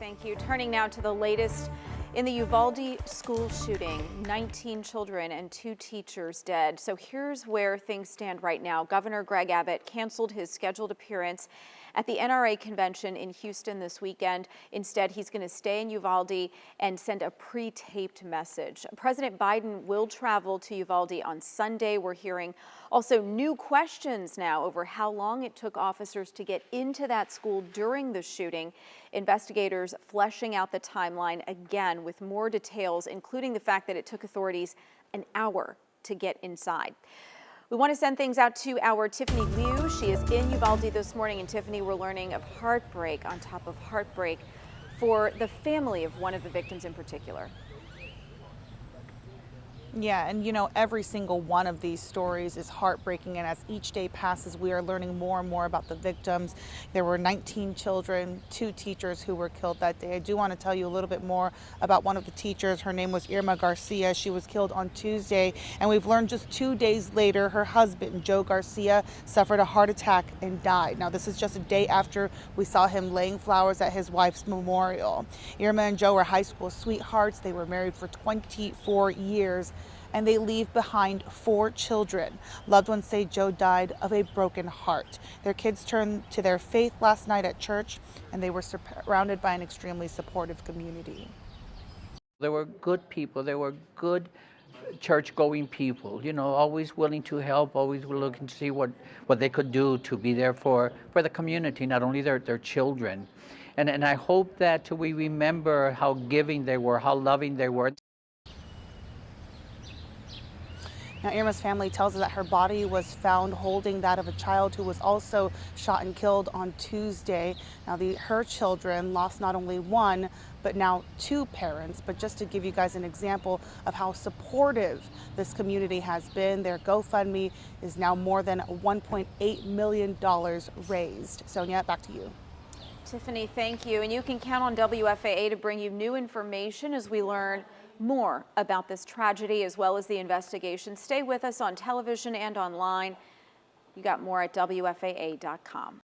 thank you. Turning now to the latest in the Uvalde school shooting, 19 children and 2 teachers dead. So here's where things stand right now. Governor Greg Abbott canceled his scheduled appearance at the NRA convention in Houston this weekend. Instead, he's going to stay in Uvalde and send a pre-taped message. President Biden will travel to Uvalde on Sunday. We're hearing also new questions now over how long it took officers to get into that school during the shooting. Investigators fleshing out the timeline again with more details, including the fact that it took authorities an hour to get inside. We want to send things out to our Tiffany Liu. She is in Uvalde this morning, and Tiffany, we're learning of heartbreak on top of heartbreak for the family of one of the victims in particular. Yeah, and you know, every single one of these stories is heartbreaking, and as each day passes, we are learning more and more about the victims. There were 19 children, 2 teachers who were killed that day. I do want to tell you a little bit more about one of the teachers. Her name was Irma Garcia. She was killed on Tuesday, and we've learned just 2 days later, her husband, Joe Garcia, suffered a heart attack and died. Now, this is just a day after we saw him laying flowers at his wife's memorial. Irma and Joe were high school sweethearts. They were married for 24 years. And they leave behind 4 children. Loved ones say Joe died of a broken heart. Their kids turned to their faith last night at church, and they were surrounded by an extremely supportive community. They were good people. They were good church-going people, you know, always willing to help, always looking to see what they could do to be there for the community, not only their children. And I hope that we remember how giving they were, how loving they were. Now, Irma's family tells us that her body was found holding that of a child who was also shot and killed on Tuesday. Now, her children lost not only 1, but now 2 parents. But just to give you guys an example of how supportive this community has been, their GoFundMe is now more than $1.8 million raised. Sonia, back to you. Tiffany, thank you. And you can count on WFAA to bring you new information as we learn more about this tragedy as well as the investigation. Stay with us on television and online. You got more at WFAA.com.